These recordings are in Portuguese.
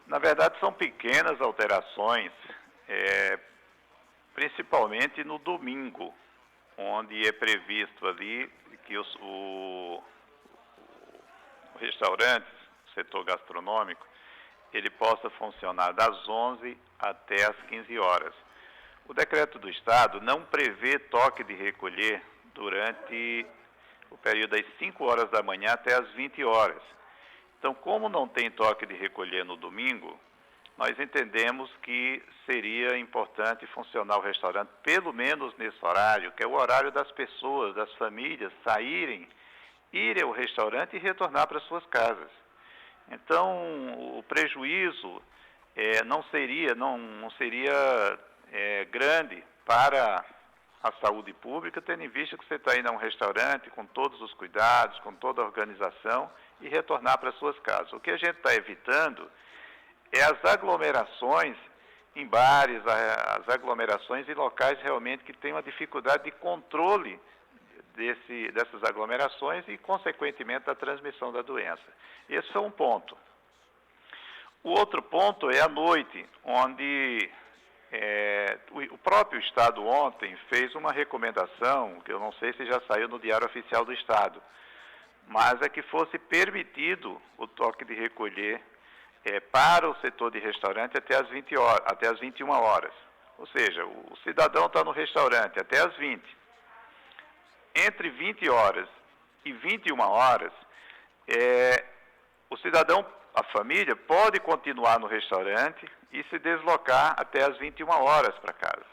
Na verdade, são pequenas alterações, é, principalmente no domingo, onde é previsto ali que o restaurante, o setor gastronômico, ele possa funcionar das 11 até as 15 horas. O decreto do Estado não prevê toque de recolher durante o período das 5 horas da manhã até as 20 horas. Então, como não tem toque de recolher no domingo, nós entendemos que seria importante funcionar o restaurante pelo menos nesse horário, que é o horário das pessoas, das famílias saírem, irem ao restaurante e retornar para suas casas. Então, o prejuízo não seria grande para a saúde pública, tendo em vista que você está indo a um restaurante com todos os cuidados, com toda a organização e retornar para suas casas. O que a gente está evitando é as aglomerações em bares, as aglomerações em locais realmente que têm uma dificuldade de controle dessas aglomerações e, consequentemente, da transmissão da doença. Esse é um ponto. O outro ponto é à noite, onde o próprio Estado ontem fez uma recomendação, que eu não sei se já saiu no Diário Oficial do Estado, mas é que fosse permitido o toque de recolher para o setor de restaurante até as 20 horas, até as 21 horas. Ou seja, o cidadão está no restaurante até as 20. Entre 20 horas e 21 horas, o cidadão, a família, pode continuar no restaurante e se deslocar até as 21 horas para casa.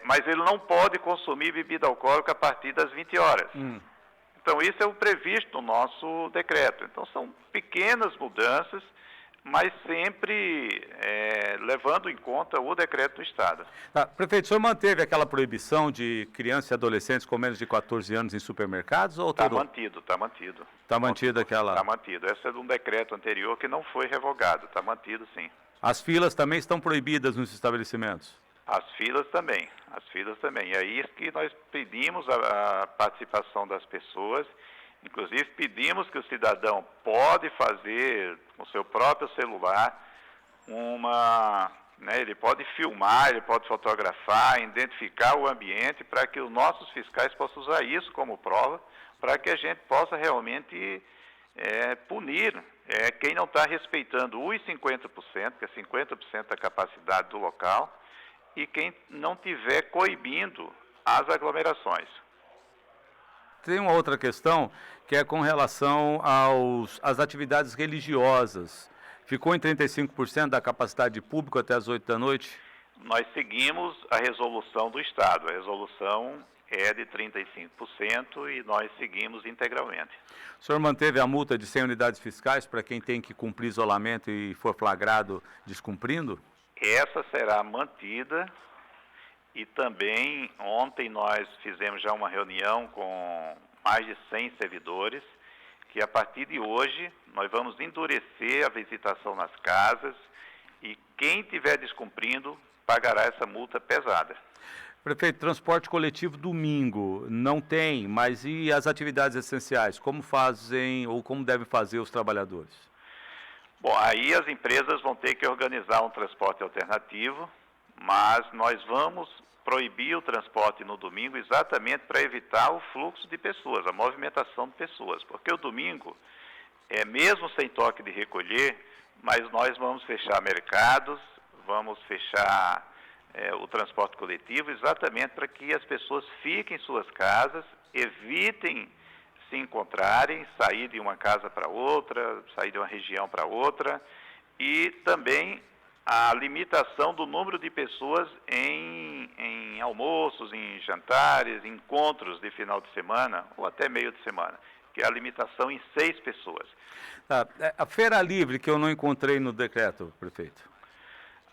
Mas ele não pode consumir bebida alcoólica a partir das 20 horas. Então, isso é o previsto no nosso decreto. Então, são pequenas mudanças, mas sempre levando em conta o decreto do Estado. Tá. Prefeito, o senhor manteve aquela proibição de crianças e adolescentes com menos de 14 anos em supermercados? Ou Está mantido, está mantido. Está mantido aquela... Está mantido. Essa é de um decreto anterior que não foi revogado. Está mantido, sim. As filas também estão proibidas nos estabelecimentos? As filas também. E aí que nós pedimos a participação das pessoas, inclusive pedimos que o cidadão pode fazer com o seu próprio celular ele pode filmar, ele pode fotografar, identificar o ambiente para que os nossos fiscais possam usar isso como prova, para que a gente possa realmente punir quem não está respeitando os 50%, que é 50% da capacidade do local, e quem não tiver coibindo as aglomerações. Tem uma outra questão, que é com relação às atividades religiosas. Ficou em 35% da capacidade de público até as 8 da noite? Nós seguimos a resolução do Estado. A resolução é de 35% e nós seguimos integralmente. O senhor manteve a multa de 100 unidades fiscais para quem tem que cumprir isolamento e for flagrado descumprindo? Essa será mantida e também ontem nós fizemos já uma reunião com mais de 100 servidores, que a partir de hoje nós vamos endurecer a visitação nas casas e quem estiver descumprindo pagará essa multa pesada. Prefeito, transporte coletivo domingo não tem, mas e as atividades essenciais? Como fazem ou como devem fazer os trabalhadores? Bom, aí as empresas vão ter que organizar um transporte alternativo, mas nós vamos proibir o transporte no domingo exatamente para evitar o fluxo de pessoas, a movimentação de pessoas, porque o domingo, mesmo sem toque de recolher, mas nós vamos fechar mercados, vamos fechar o transporte coletivo exatamente para que as pessoas fiquem em suas casas, evitem se encontrarem, sair de uma casa para outra, sair de uma região para outra, e também a limitação do número de pessoas em almoços, em jantares, encontros de final de semana ou até meio de semana, que é a limitação em 6 pessoas. Tá. A feira livre que eu não encontrei no decreto, prefeito.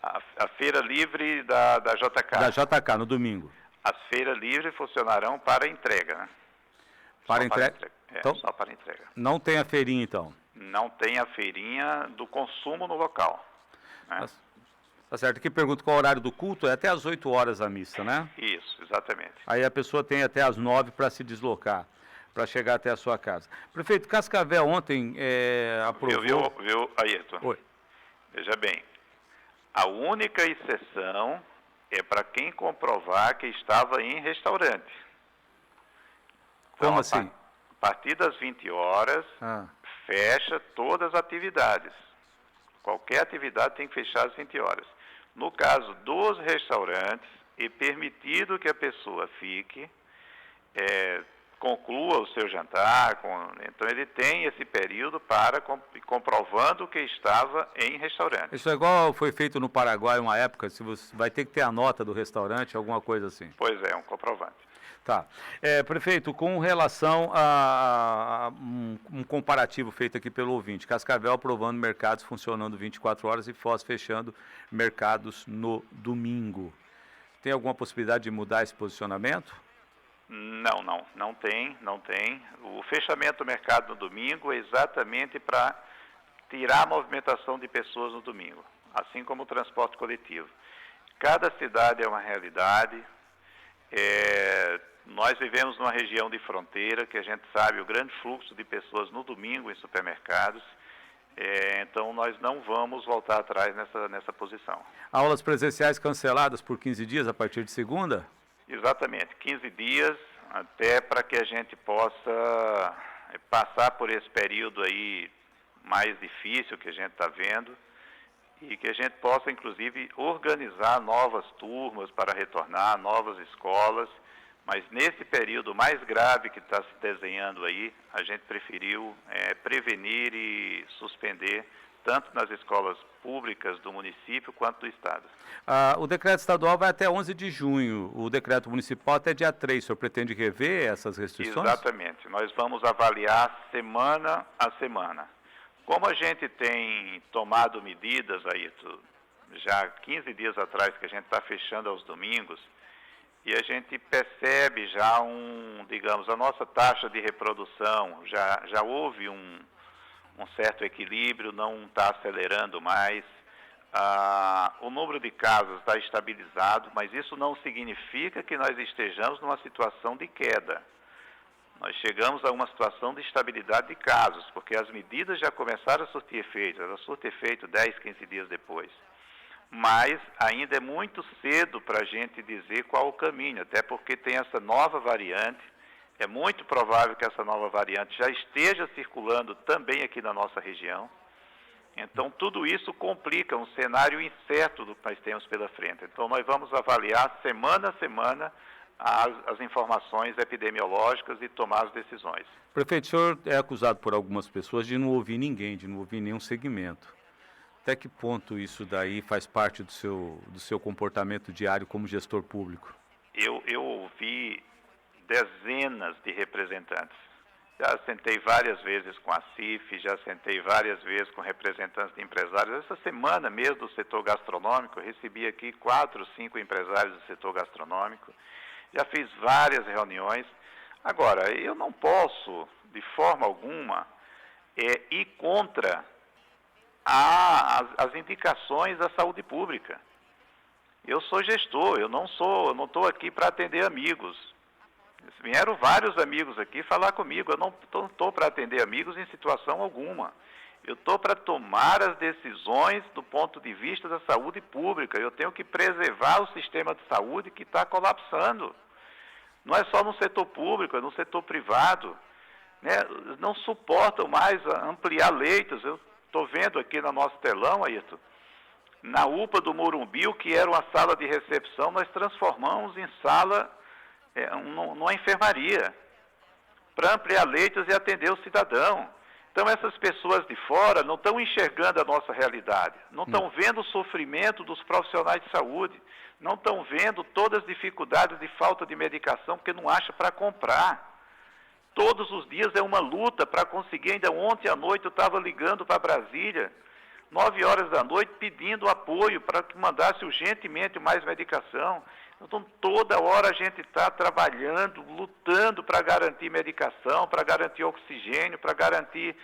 A feira livre da JK. Da JK, no domingo. As feiras livres funcionarão para entrega, né? Para entrega? Então, só para entrega. Não tem a feirinha, então? Não tem a feirinha do consumo no local. Né? Tá certo. Aqui pergunto qual é o horário do culto, é até às 8 horas a missa, né? Isso, exatamente. Aí a pessoa tem até às 9 para se deslocar, para chegar até a sua casa. Prefeito, Cascavel ontem aprovou... Viu, Ayrton? Oi. Veja bem, a única exceção é para quem comprovar que estava em restaurante. Então, Como assim? A partir das 20 horas, fecha todas as atividades. Qualquer atividade tem que fechar às 20 horas. No caso dos restaurantes, é permitido que a pessoa fique, conclua o seu jantar, então ele tem esse período para comprovando que estava em restaurante. Isso é igual foi feito no Paraguai uma época, se você vai ter que ter a nota do restaurante, alguma coisa assim. Pois é, um comprovante. Tá. Prefeito, com relação a um comparativo feito aqui pelo ouvinte, Cascavel aprovando mercados funcionando 24 horas e Foz fechando mercados no domingo. Tem alguma possibilidade de mudar esse posicionamento? Não tem. O fechamento do mercado no domingo é exatamente para tirar a movimentação de pessoas no domingo, assim como o transporte coletivo. Cada cidade é uma realidade. Nós vivemos numa região de fronteira, que a gente sabe o grande fluxo de pessoas no domingo em supermercados, então nós não vamos voltar atrás nessa posição. Aulas presenciais canceladas por 15 dias a partir de segunda? Exatamente, 15 dias, até para que a gente possa passar por esse período aí mais difícil que a gente está vendo e que a gente possa, inclusive, organizar novas turmas para retornar, novas escolas, mas nesse período mais grave que está se desenhando aí, a gente preferiu prevenir e suspender tanto nas escolas públicas do município quanto do Estado. O decreto estadual vai até 11 de junho, o decreto municipal até dia 3. O senhor pretende rever essas restrições? Exatamente. Nós vamos avaliar semana a semana. Como a gente tem tomado medidas aí, já 15 dias atrás que a gente está fechando aos domingos, e a gente percebe já digamos, a nossa taxa de reprodução, já houve um certo equilíbrio, não está acelerando mais. O número de casos está estabilizado, mas isso não significa que nós estejamos numa situação de queda. Nós chegamos a uma situação de estabilidade de casos, porque as medidas já começaram a surtir efeito, elas surtem efeito 10, 15 dias depois. Mas ainda é muito cedo para a gente dizer qual o caminho, até porque tem essa nova variante. É muito provável que essa nova variante já esteja circulando também aqui na nossa região. Então, tudo isso complica um cenário incerto do que nós temos pela frente. Então, nós vamos avaliar semana a semana as informações epidemiológicas e tomar as decisões. Prefeito, o senhor é acusado por algumas pessoas de não ouvir ninguém, de não ouvir nenhum segmento. Até que ponto isso daí faz parte do seu comportamento diário como gestor público? Eu ouvi dezenas de representantes. Já sentei várias vezes com a CIF, já sentei várias vezes com representantes de empresários. Essa semana mesmo do setor gastronômico, eu recebi aqui 4, 5 empresários do setor gastronômico. Já fiz várias reuniões. Agora, eu não posso, de forma alguma, ir contra as indicações da saúde pública. Eu sou gestor, eu não estou aqui para atender amigos. Vieram vários amigos aqui falar comigo, eu não estou para atender amigos em situação alguma. Eu estou para tomar as decisões do ponto de vista da saúde pública. Eu tenho que preservar o sistema de saúde que está colapsando. Não é só no setor público, é no setor privado. Né? Não suportam mais ampliar leitos. Eu estou vendo aqui no nosso telão, Ayrton, na UPA do Morumbi, o que era uma sala de recepção, nós transformamos em sala, numa enfermaria, para ampliar leitos e atender o cidadão. Então, essas pessoas de fora não estão enxergando a nossa realidade, não estão vendo o sofrimento dos profissionais de saúde, não estão vendo todas as dificuldades de falta de medicação, porque não acha para comprar. Todos os dias é uma luta para conseguir. Ainda ontem à noite eu estava ligando para Brasília, 9 horas da noite, pedindo apoio para que mandasse urgentemente mais medicação. Então, toda hora a gente está trabalhando, lutando para garantir medicação, para garantir oxigênio, para garantir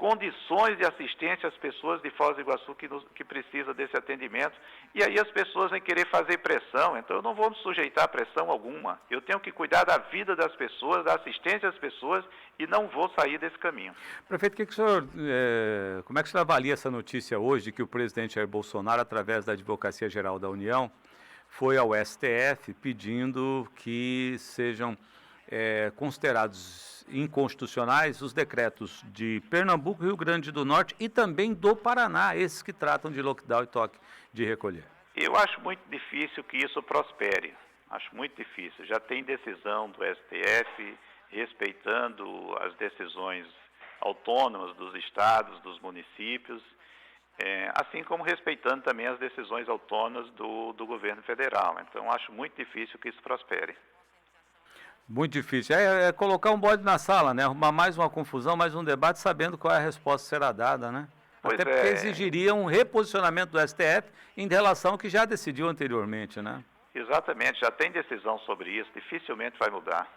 condições de assistência às pessoas de Foz do Iguaçu que precisam desse atendimento. E aí as pessoas vão querer fazer pressão, então eu não vou me sujeitar a pressão alguma. Eu tenho que cuidar da vida das pessoas, da assistência às pessoas e não vou sair desse caminho. Prefeito, como é que o senhor avalia essa notícia hoje de que o presidente Jair Bolsonaro, através da Advocacia Geral da União, foi ao STF pedindo que sejam considerados inconstitucionais os decretos de Pernambuco, Rio Grande do Norte e também do Paraná, esses que tratam de lockdown e toque de recolher? Eu acho muito difícil que isso prospere, acho muito difícil. Já tem decisão do STF respeitando as decisões autônomas dos estados, dos municípios, assim como respeitando também as decisões autônomas do governo federal. Então, acho muito difícil que isso prospere. Muito difícil. É colocar um bode na sala, né? Arrumar mais uma confusão, mais um debate, sabendo qual é a resposta que será dada, né? Pois Até porque exigiria um reposicionamento do STF em relação ao que já decidiu anteriormente, né? Exatamente, já tem decisão sobre isso, dificilmente vai mudar.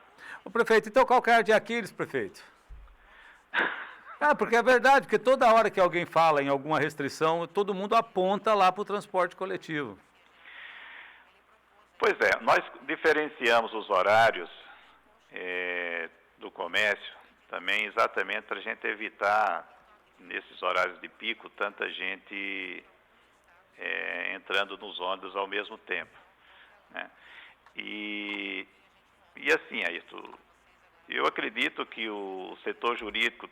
Ô, prefeito, então qual que é a de Aquiles, prefeito? Porque é verdade, porque toda hora que alguém fala em alguma restrição, todo mundo aponta lá para o transporte coletivo. Pois é, nós diferenciamos os horários do comércio também exatamente para a gente evitar, nesses horários de pico, tanta gente entrando nos ônibus ao mesmo tempo, né? E assim, Ayrton, eu acredito que o setor jurídico,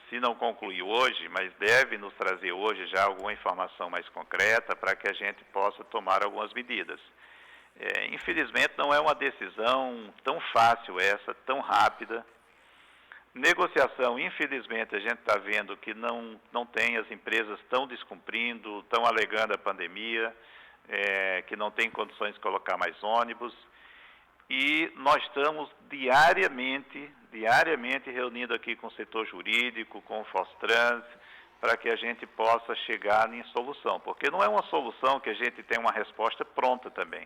se não concluiu hoje, mas deve nos trazer hoje já alguma informação mais concreta para que a gente possa tomar algumas medidas. Infelizmente não é uma decisão tão fácil essa, tão rápida. Negociação, infelizmente, a gente está vendo que não tem, as empresas estão descumprindo, estão alegando a pandemia, que não tem condições de colocar mais ônibus. E nós estamos diariamente reunindo aqui com o setor jurídico, com o Fostrans, para que a gente possa chegar em solução. Porque não é uma solução que a gente tem uma resposta pronta também.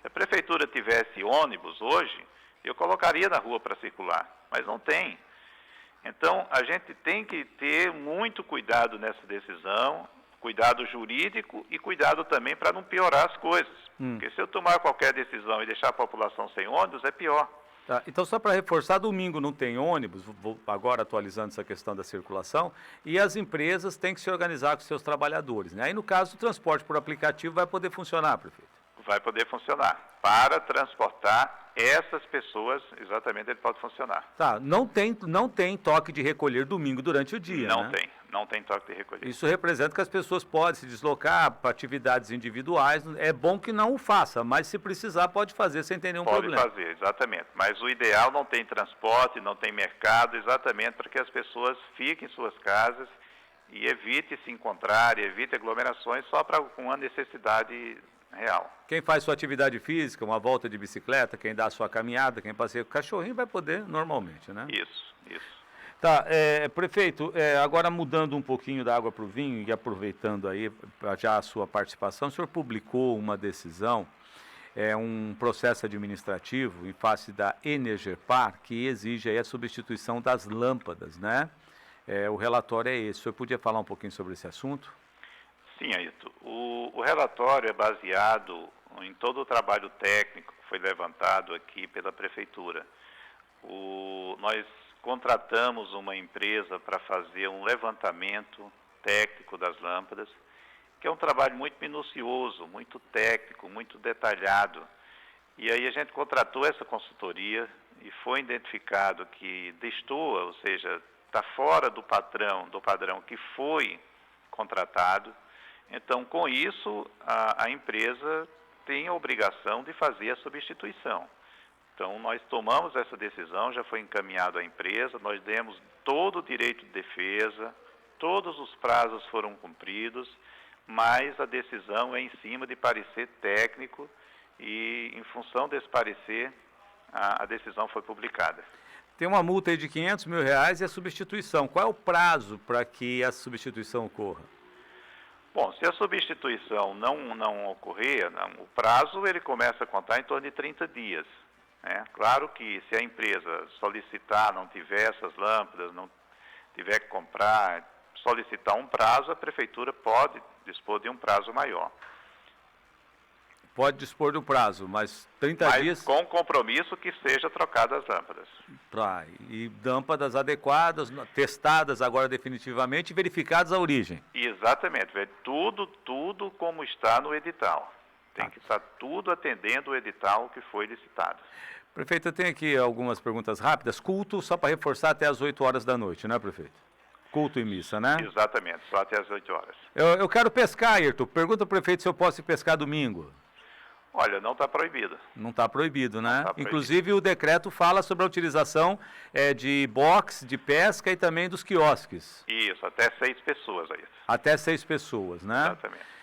Se a prefeitura tivesse ônibus hoje, eu colocaria na rua para circular, mas não tem. Então, a gente tem que ter muito cuidado nessa decisão, cuidado jurídico e cuidado também para não piorar as coisas. Porque se eu tomar qualquer decisão e deixar a população sem ônibus, é pior. Tá, então, só para reforçar, domingo não tem ônibus, vou agora atualizando essa questão da circulação, e as empresas têm que se organizar com seus trabalhadores, né? Aí, no caso, o transporte por aplicativo vai poder funcionar, prefeito? Vai poder funcionar. Para transportar essas pessoas, exatamente, ele pode funcionar. Tá, não tem toque de recolher domingo durante o dia, Não né? não tem toque de recolher. Isso representa que as pessoas podem se deslocar para atividades individuais. É bom que não o faça, mas se precisar pode fazer sem ter nenhum problema. Pode fazer, exatamente. Mas o ideal não tem transporte, não tem mercado, exatamente para que as pessoas fiquem em suas casas e evite se encontrar, evite aglomerações só com uma necessidade real. Quem faz sua atividade física, uma volta de bicicleta, quem dá a sua caminhada, quem passeia com o cachorrinho vai poder normalmente, né? Isso. Tá, prefeito, agora mudando um pouquinho da água para o vinho e aproveitando aí já a sua participação, o senhor publicou uma decisão, um processo administrativo em face da Energepar, que exige aí a substituição das lâmpadas, né? O relatório é esse. O senhor podia falar um pouquinho sobre esse assunto? Sim, Ayrton. O relatório é baseado em todo o trabalho técnico que foi levantado aqui pela Prefeitura. Nós contratamos uma empresa para fazer um levantamento técnico das lâmpadas, que é um trabalho muito minucioso, muito técnico, muito detalhado. E aí a gente contratou essa consultoria e foi identificado que destoa, ou seja, está fora do padrão que foi contratado. Então, com isso, a empresa tem a obrigação de fazer a substituição. Então, nós tomamos essa decisão, já foi encaminhado à empresa, nós demos todo o direito de defesa, todos os prazos foram cumpridos, mas a decisão é em cima de parecer técnico e, em função desse parecer, a decisão foi publicada. Tem uma multa aí de R$500 mil e a substituição. Qual é o prazo para que a substituição ocorra? Bom, se a substituição não ocorrer, o prazo ele começa a contar em torno de 30 dias. Claro que se a empresa solicitar, não tiver essas lâmpadas, não tiver que comprar, solicitar um prazo, a prefeitura pode dispor de um prazo maior. Pode dispor do prazo, mas 30 Mas dias... com compromisso que seja trocada as lâmpadas. E lâmpadas adequadas, testadas agora definitivamente e verificadas a origem. Exatamente, tudo como está no edital. Tem que estar tudo atendendo o edital que foi licitado. Prefeito, eu tenho aqui algumas perguntas rápidas. Culto, só para reforçar, até às 8 horas da noite, né, prefeito? Culto e missa, né? Exatamente, só até às 8 horas. Eu quero pescar, Ayrton. Pergunta ao prefeito se eu posso ir pescar domingo. Olha, não está proibido. Não está proibido, né? Tá proibido. Inclusive, o decreto fala sobre a utilização de box, de pesca e também dos quiosques. Isso, até 6 pessoas aí. Até 6 pessoas, né? Exatamente.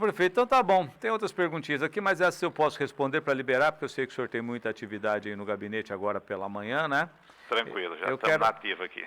Prefeito, então tá bom. Tem outras perguntinhas aqui, mas essas eu posso responder para liberar, porque eu sei que o senhor tem muita atividade aí no gabinete agora pela manhã, né? Tranquilo, já Eu estamos quero- na ativa aqui.